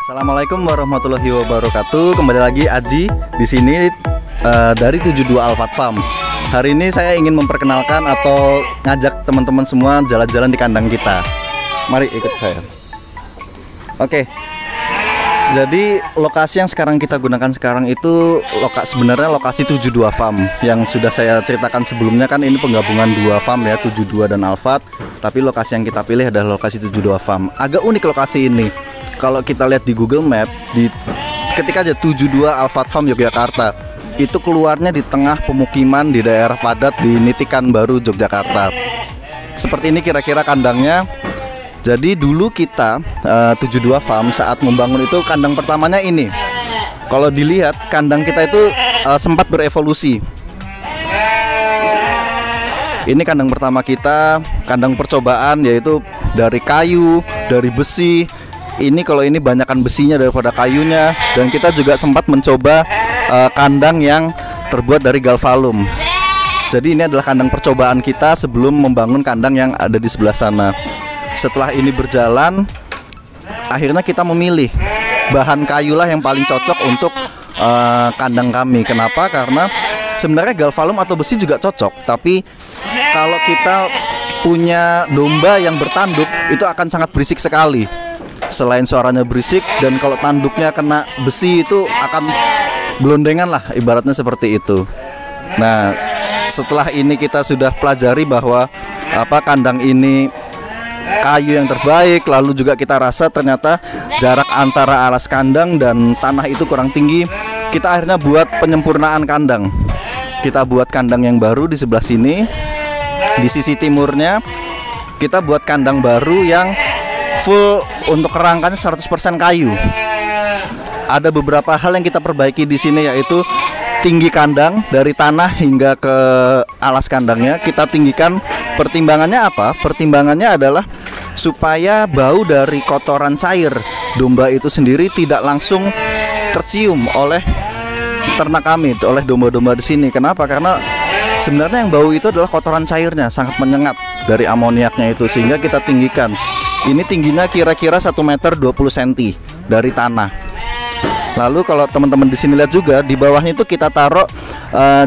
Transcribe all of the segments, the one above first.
Assalamualaikum warahmatullahi wabarakatuh. Kembali lagi Aji di sini dari 72 Alfat Farm. Hari ini saya ingin memperkenalkan atau ngajak teman-teman semua jalan-jalan di kandang kita. Mari ikut saya. Oke. Jadi lokasi yang sekarang kita gunakan sekarang itu sebenarnya lokasi 72 Farm. Yang sudah saya ceritakan sebelumnya kan ini penggabungan 2 farm ya, 72 dan Alfat. Tapi lokasi yang kita pilih adalah lokasi 72 Farm. Agak unik lokasi ini. Kalau kita lihat di Google Map, ketika aja 72 Alfat Farm Yogyakarta, itu keluarnya di tengah pemukiman di daerah padat di Nitikan Baru, Yogyakarta. Seperti ini kira-kira kandangnya. Jadi dulu kita 72 Farm saat membangun itu kandang pertamanya ini. Kalau dilihat kandang kita itu sempat berevolusi. Ini kandang pertama kita, kandang percobaan, yaitu dari kayu, dari besi. Ini kalau ini banyakan besinya daripada kayunya. Dan kita juga sempat mencoba kandang yang terbuat dari galvalum. Jadi ini adalah kandang percobaan kita sebelum membangun kandang yang ada di sebelah sana. Setelah ini berjalan, akhirnya kita memilih bahan kayu lah yang paling cocok untuk kandang kami. Kenapa? Karena sebenarnya galvalum atau besi juga cocok, tapi kalau kita punya domba yang bertanduk itu akan sangat berisik sekali. Selain suaranya berisik, dan kalau tanduknya kena besi itu akan gelondengan lah, ibaratnya seperti itu. Nah, setelah ini kita sudah pelajari bahwa kandang ini kayu yang terbaik, lalu juga kita rasa ternyata jarak antara alas kandang dan tanah itu kurang tinggi. Kita akhirnya buat penyempurnaan kandang. Kita buat kandang yang baru di sebelah sini. Di sisi timurnya kita buat kandang baru yang full untuk kerangkanya 100% kayu. Ada beberapa hal yang kita perbaiki di sini, yaitu tinggi kandang dari tanah hingga ke alas kandangnya kita tinggikan. Pertimbangannya apa? Pertimbangannya adalah supaya bau dari kotoran cair domba itu sendiri tidak langsung tercium oleh ternak kami, oleh domba-domba di sini. Kenapa? Karena sebenarnya yang bau itu adalah kotoran cairnya, sangat menyengat dari amoniaknya itu, sehingga kita tinggikan. Ini tingginya kira-kira 1 meter 20 cm dari tanah. Lalu kalau teman-teman di sini lihat juga di bawahnya itu kita taruh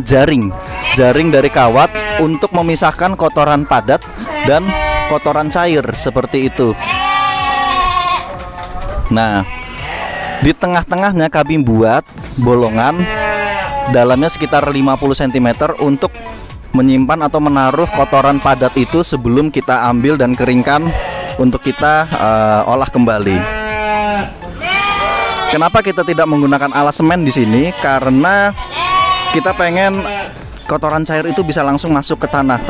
jaring dari kawat untuk memisahkan kotoran padat dan kotoran cair seperti itu. Nah, di tengah-tengahnya kami buat bolongan dalamnya sekitar 50 cm untuk menyimpan atau menaruh kotoran padat itu sebelum kita ambil dan keringkan untuk kita olah kembali. Kenapa kita tidak menggunakan alas semen di sini? Karena kita pengen kotoran cair itu bisa langsung masuk ke tanah.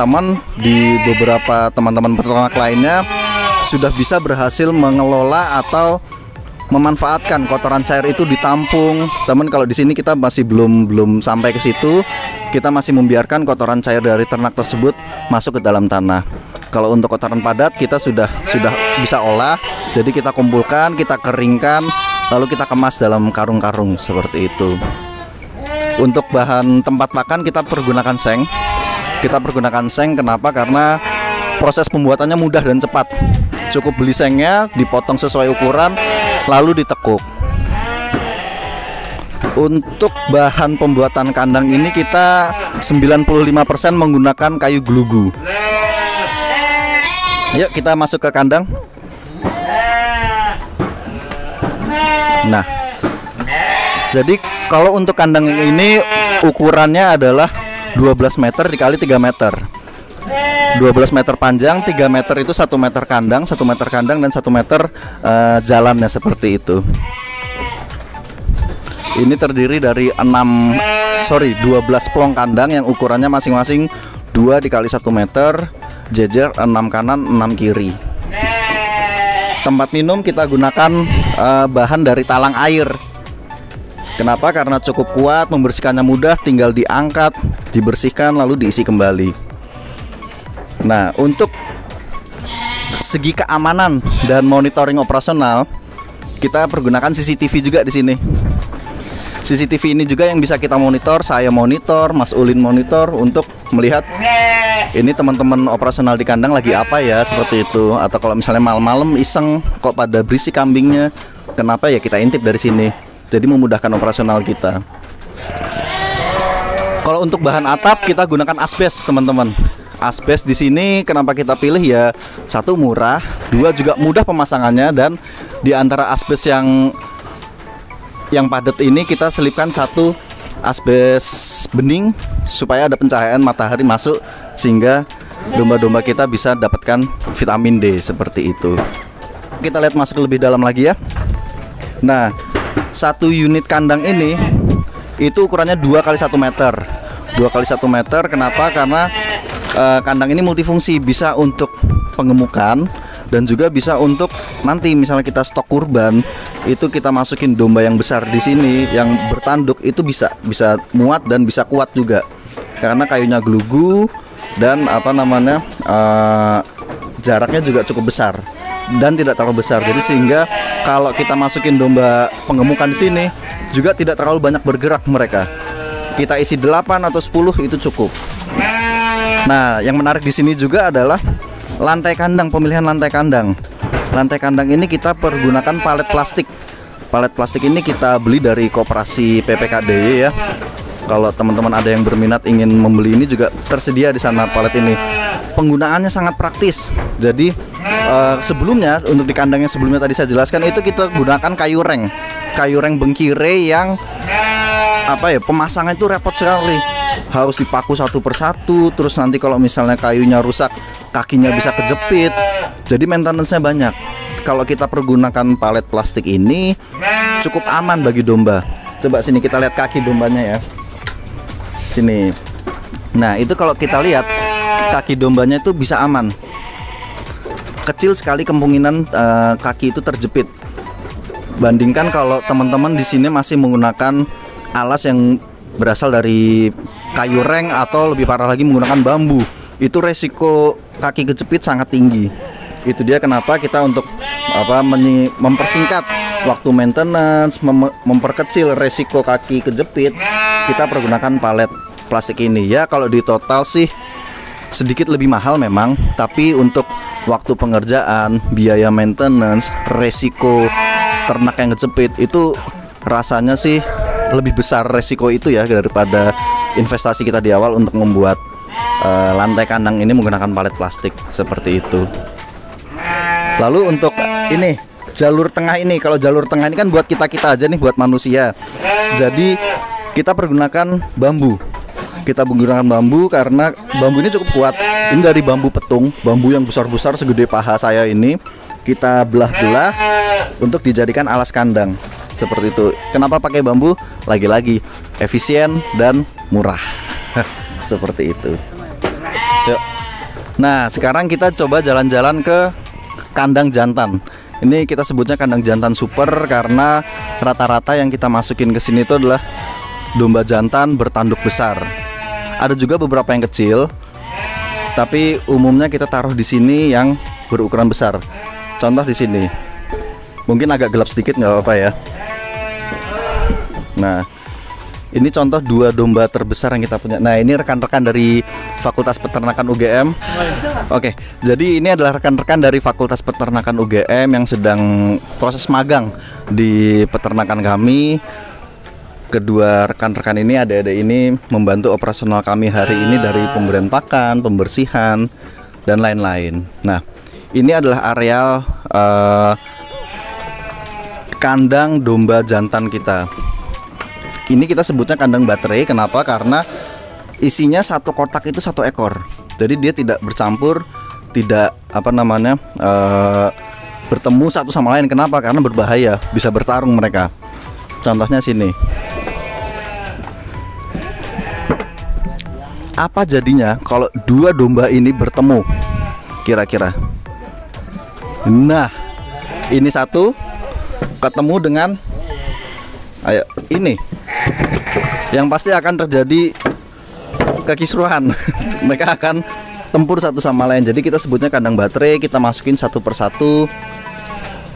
Di beberapa teman-teman peternak lainnya sudah bisa berhasil mengelola atau memanfaatkan kotoran cair itu ditampung. Teman, kalau di sini kita masih belum sampai ke situ. Kita masih membiarkan kotoran cair dari ternak tersebut masuk ke dalam tanah. Kalau untuk kotoran padat kita sudah bisa olah. Jadi kita kumpulkan, kita keringkan, lalu kita kemas dalam karung-karung seperti itu. Untuk bahan tempat pakan kita pergunakan seng. Kenapa? Karena proses pembuatannya mudah dan cepat. Cukup beli sengnya, dipotong sesuai ukuran, lalu ditekuk. Untuk bahan pembuatan kandang ini kita 95% menggunakan kayu gelugu. Yuk kita masuk ke kandang. Nah, jadi kalau untuk kandang ini ukurannya adalah 12 meter dikali 3 meter. 12 meter panjang, 3 meter itu 1 meter kandang, 1 meter kandang dan 1 meter jalannya seperti itu. Ini terdiri dari 12 plong kandang yang ukurannya masing-masing 2 dikali 1 meter, jejer 6 kanan 6 kiri. Tempat minum kita gunakan bahan dari talang air. Kenapa? Karena cukup kuat, membersihkannya mudah, tinggal diangkat, dibersihkan lalu diisi kembali. Nah, untuk segi keamanan dan monitoring operasional kita pergunakan CCTV juga di sini. CCTV ini juga yang bisa kita monitor, saya monitor, Mas Ulin monitor untuk melihat ini teman-teman operasional di kandang lagi apa ya, seperti itu. Atau kalau misalnya malam-malam iseng kok pada berisik kambingnya, kenapa ya kita intip dari sini. Jadi memudahkan operasional kita. Kalau untuk bahan atap kita gunakan asbes, teman-teman. Asbes di sini kenapa kita pilih ya, satu murah, dua juga mudah pemasangannya, dan di antara asbes yang padat ini kita selipkan satu asbes bening supaya ada pencahayaan matahari masuk sehingga domba-domba kita bisa dapatkan vitamin D seperti itu. Kita lihat masuk lebih dalam lagi ya. Nah, satu unit kandang ini itu ukurannya 2 kali 1 meter. 2 kali 1 meter. Kenapa? Karena kandang ini multifungsi, bisa untuk pengemukan dan juga bisa untuk nanti misalnya kita stok kurban, itu kita masukin domba yang besar di sini yang bertanduk, itu bisa muat dan bisa kuat juga karena kayunya gelugu dan jaraknya juga cukup besar dan tidak terlalu besar. Jadi sehingga kalau kita masukin domba pengemukan di sini juga tidak terlalu banyak bergerak mereka. Kita isi 8 atau 10 itu cukup. Nah, yang menarik di sini juga adalah lantai kandang, pemilihan lantai kandang. Lantai kandang ini kita pergunakan palet plastik. Palet plastik ini kita beli dari koperasi PPKDY ya. Kalau teman-teman ada yang berminat ingin membeli, ini juga tersedia di sana palet ini. Penggunaannya sangat praktis. Jadi sebelumnya untuk di kandang yang sebelumnya tadi saya jelaskan itu kita gunakan kayu reng bengkire yang pemasangan itu repot sekali, harus dipaku satu persatu, terus nanti kalau misalnya kayunya rusak kakinya bisa kejepit, jadi maintenance-nya banyak. Kalau kita pergunakan palet plastik ini cukup aman bagi domba. Coba sini kita lihat kaki dombanya ya, sini. Nah itu kalau kita lihat kaki dombanya itu bisa aman, kecil sekali kemungkinan kaki itu terjepit. Bandingkan kalau teman-teman di sini masih menggunakan alas yang berasal dari kayu reng atau lebih parah lagi menggunakan bambu, itu resiko kaki kejepit sangat tinggi. Itu dia kenapa kita untuk mempersingkat waktu maintenance, memperkecil resiko kaki kejepit, kita pergunakan palet plastik ini. Ya kalau di total sih sedikit lebih mahal memang, tapi untuk waktu pengerjaan, biaya maintenance, resiko ternak yang kejepit itu rasanya sih lebih besar resiko itu ya daripada investasi kita di awal untuk membuat lantai kandang ini menggunakan palet plastik seperti itu. Lalu untuk ini jalur tengah ini, kalau jalur tengah ini kan buat kita aja nih, buat manusia. Jadi kita pergunakan bambu. Kita menggunakan bambu karena bambu ini cukup kuat. Ini dari bambu petung, bambu yang besar-besar segede paha saya ini. Kita belah-belah untuk dijadikan alas kandang. Seperti itu. Kenapa pakai bambu? Lagi-lagi efisien dan murah. Seperti itu. Yuk. Nah, sekarang kita coba jalan-jalan ke kandang jantan. Ini kita sebutnya kandang jantan super karena rata-rata yang kita masukin ke sini itu adalah domba jantan bertanduk besar. Ada juga beberapa yang kecil, tapi umumnya kita taruh di sini yang berukuran besar. Contoh di sini. Mungkin agak gelap sedikit, nggak apa-apa ya. Nah, ini contoh 2 domba terbesar yang kita punya. Nah, ini rekan-rekan dari Fakultas Peternakan UGM. Oke, jadi ini adalah rekan-rekan dari Fakultas Peternakan UGM yang sedang proses magang di peternakan kami. Kedua rekan-rekan ini, adik-adik ini membantu operasional kami hari ini dari pemberian pakan, pembersihan, dan lain-lain. Nah, ini adalah areal kandang domba jantan kita. Ini kita sebutnya kandang baterai. Kenapa? Karena isinya satu kotak itu 1 ekor. Jadi dia tidak bercampur, tidak bertemu satu sama lain. Kenapa? Karena berbahaya, bisa bertarung mereka. Contohnya sini. Apa jadinya kalau 2 domba ini bertemu? Kira-kira. Nah, ini satu ketemu dengan ini. Yang pasti akan terjadi kekisruhan. Mereka akan tempur satu sama lain. Jadi kita sebutnya kandang baterai. Kita masukin satu persatu.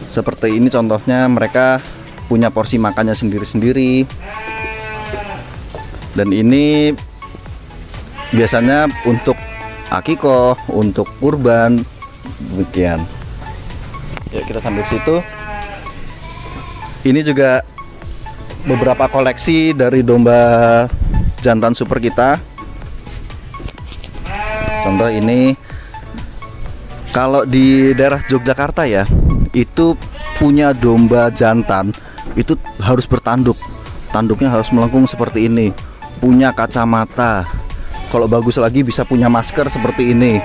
Seperti ini contohnya, mereka punya porsi makannya sendiri-sendiri. Dan ini biasanya untuk akikoh, untuk kurban, demikian. Ya, kita sambil situ. Ini juga beberapa koleksi dari domba jantan super kita. Contoh ini, kalau di daerah Yogyakarta ya, itu punya domba jantan itu harus bertanduk. Tanduknya harus melengkung seperti ini. Punya kacamata. Kalau bagus lagi bisa punya masker seperti ini.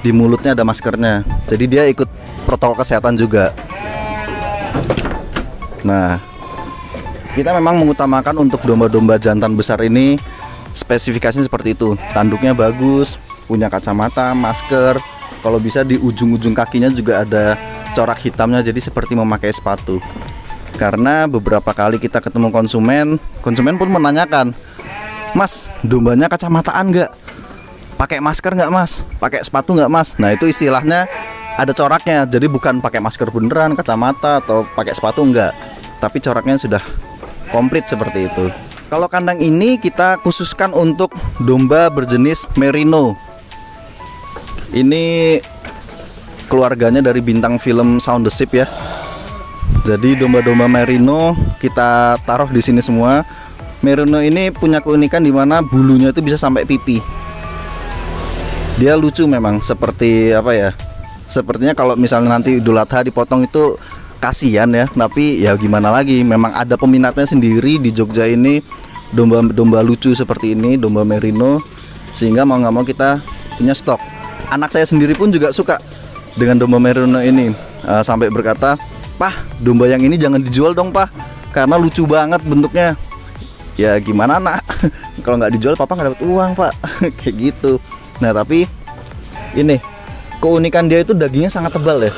Di mulutnya ada maskernya. Jadi dia ikut protokol kesehatan juga. Nah, kita memang mengutamakan untuk domba-domba jantan besar ini spesifikasinya seperti itu. Tanduknya bagus, punya kacamata, masker. Kalau bisa di ujung-ujung kakinya juga ada corak hitamnya, jadi seperti memakai sepatu. Karena beberapa kali kita ketemu konsumen pun menanyakan, "Mas, dombanya kacamataan nggak? Pakai masker nggak mas? Pakai sepatu nggak mas?" Nah itu istilahnya ada coraknya, jadi bukan pakai masker beneran, kacamata atau pakai sepatu enggak, tapi coraknya sudah komplit seperti itu. Kalau kandang ini kita khususkan untuk domba berjenis Merino. Ini keluarganya dari bintang film Sound the Ship ya. Jadi domba-domba Merino kita taruh di sini semua. Merino ini punya keunikan di mana bulunya itu bisa sampai pipi. Dia lucu memang, seperti apa ya? Sepertinya kalau misalnya nanti Idul Adha dipotong itu kasihan ya, tapi ya gimana lagi, memang ada peminatnya sendiri di Jogja ini, domba-domba lucu seperti ini, domba Merino, sehingga mau nggak mau kita punya stok. Anak saya sendiri pun juga suka dengan domba Merino ini, sampai berkata, "Pah, domba yang ini jangan dijual dong Pah, karena lucu banget bentuknya." Ya gimana nak, kalau nggak dijual papa nggak dapat uang Pak. Kayak gitu. Nah tapi ini keunikan dia itu dagingnya sangat tebal ya.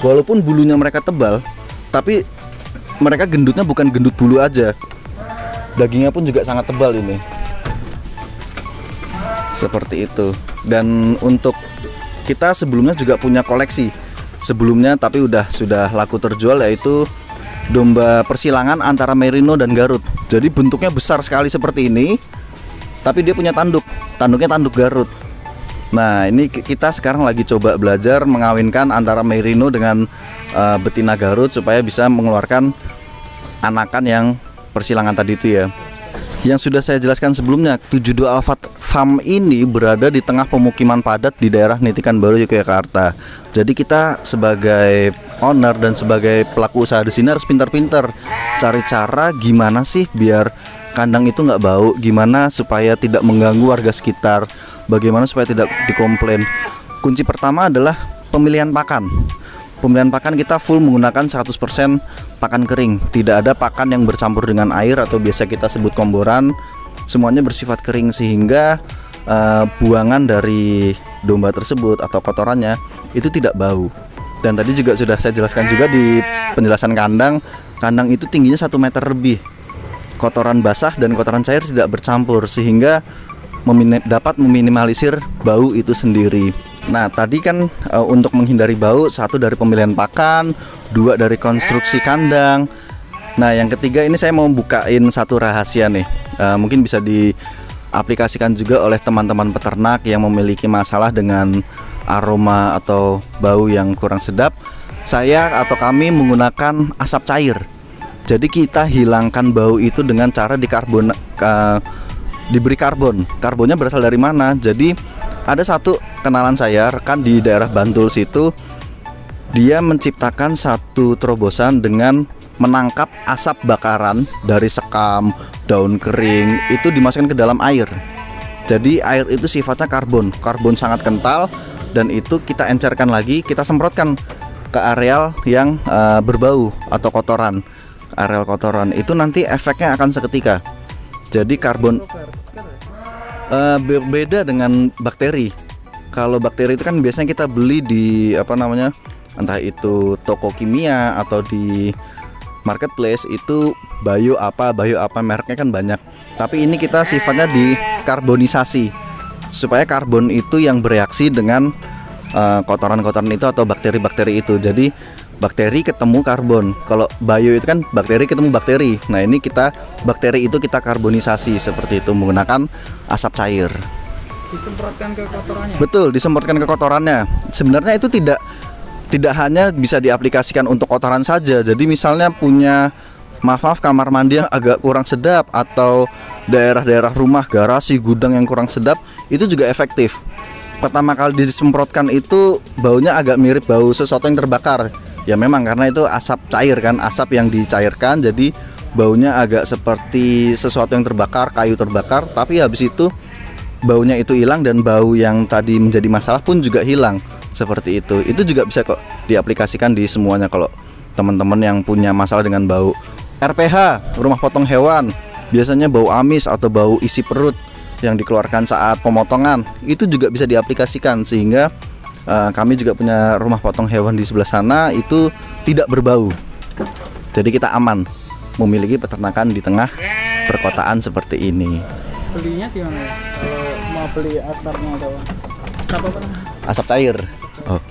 Walaupun bulunya mereka tebal, tapi mereka gendutnya bukan gendut bulu aja, dagingnya pun juga sangat tebal ini. Seperti itu. Dan untuk kita sebelumnya juga punya koleksi sebelumnya, tapi sudah laku terjual, yaitu domba persilangan antara Merino dan Garut. Jadi bentuknya besar sekali seperti ini, tapi dia punya tanduknya tanduk Garut. Nah ini kita sekarang lagi coba belajar mengawinkan antara Merino dengan betina Garut supaya bisa mengeluarkan anakan yang persilangan tadi itu ya. Yang sudah saya jelaskan sebelumnya, 72 Alfa Farm ini berada di tengah pemukiman padat di daerah Nitikan Baru, Yogyakarta. Jadi kita sebagai owner dan sebagai pelaku usaha di sini harus pintar-pintar cari cara gimana sih biar kandang itu nggak bau, gimana supaya tidak mengganggu warga sekitar, bagaimana supaya tidak dikomplain. Kunci pertama adalah pemilihan pakan. Pemilihan pakan kita full menggunakan 100% pakan kering. Tidak ada pakan yang bercampur dengan air atau biasa kita sebut komboran. Semuanya bersifat kering sehingga buangan dari domba tersebut atau kotorannya itu tidak bau. Dan tadi juga sudah saya jelaskan juga di penjelasan kandang. Kandang itu tingginya 1 meter lebih. Kotoran basah dan kotoran cair tidak bercampur sehingga dapat meminimalisir bau itu sendiri. Nah tadi kan untuk menghindari bau, 1 dari pemilihan pakan, 2 dari konstruksi kandang. Nah yang ketiga ini saya mau bukain satu rahasia nih, mungkin bisa diaplikasikan juga oleh teman-teman peternak yang memiliki masalah dengan aroma atau bau yang kurang sedap. Saya atau kami menggunakan asap cair. Jadi kita hilangkan bau itu dengan cara diberi karbon. Karbonnya berasal dari mana? Jadi ada satu kenalan saya, rekan di daerah Bantul situ, dia menciptakan satu terobosan dengan menangkap asap bakaran dari sekam, daun kering, itu dimasukkan ke dalam air. Jadi air itu sifatnya karbon sangat kental, dan itu kita encerkan lagi, kita semprotkan ke areal yang berbau atau kotoran. Areal kotoran itu nanti efeknya akan seketika. Jadi karbon beda dengan bakteri. Kalau bakteri itu kan biasanya kita beli di entah itu toko kimia atau di marketplace, itu bio apa mereknya kan banyak. Tapi ini kita sifatnya dikarbonisasi supaya karbon itu yang bereaksi dengan kotoran-kotoran itu atau bakteri-bakteri itu. Jadi bakteri ketemu karbon. Kalau bio itu kan bakteri ketemu bakteri. Nah ini bakteri itu kita karbonisasi seperti itu menggunakan asap cair. Disemprotkan ke kotorannya. Betul, disemprotkan ke kotorannya. Sebenarnya itu tidak hanya bisa diaplikasikan untuk kotoran saja. Jadi misalnya punya maaf kamar mandi yang agak kurang sedap atau daerah-daerah rumah, garasi, gudang yang kurang sedap, itu juga efektif. Pertama kali disemprotkan itu baunya agak mirip bau sesuatu yang terbakar. Ya memang karena itu asap cair kan, asap yang dicairkan, jadi baunya agak seperti sesuatu yang terbakar, kayu terbakar. Tapi habis itu baunya itu hilang dan bau yang tadi menjadi masalah pun juga hilang. Seperti itu. Itu juga bisa kok diaplikasikan di semuanya kalau teman-teman yang punya masalah dengan bau. RPH, rumah potong hewan, biasanya bau amis atau bau isi perut yang dikeluarkan saat pemotongan, itu juga bisa diaplikasikan sehingga kami juga punya rumah potong hewan di sebelah sana, itu tidak berbau. Jadi kita aman memiliki peternakan di tengah perkotaan seperti ini. Belinya di mana ya? Kalau mau beli asapnya atau asap apa namanya? Asap cair. Oh.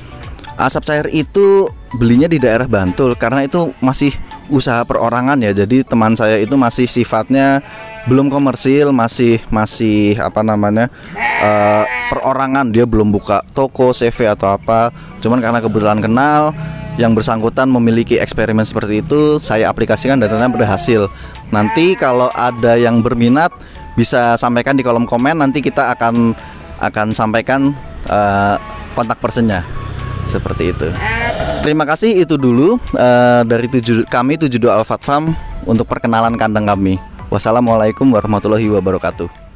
Asap cair itu belinya di daerah Bantul karena itu masih usaha perorangan ya. Jadi teman saya itu masih sifatnya belum komersil, masih apa namanya, perorangan. Dia belum buka toko, CV atau apa. Cuman karena kebetulan kenal yang bersangkutan memiliki eksperimen seperti itu, saya aplikasikan dan ternyata berhasil. Nanti kalau ada yang berminat bisa sampaikan di kolom komen, nanti kita akan sampaikan kontak personnya. Seperti itu. Terima kasih, itu dulu dari kami 72 Alfat Farm untuk perkenalan kandang kami. Wassalamualaikum warahmatullahi wabarakatuh.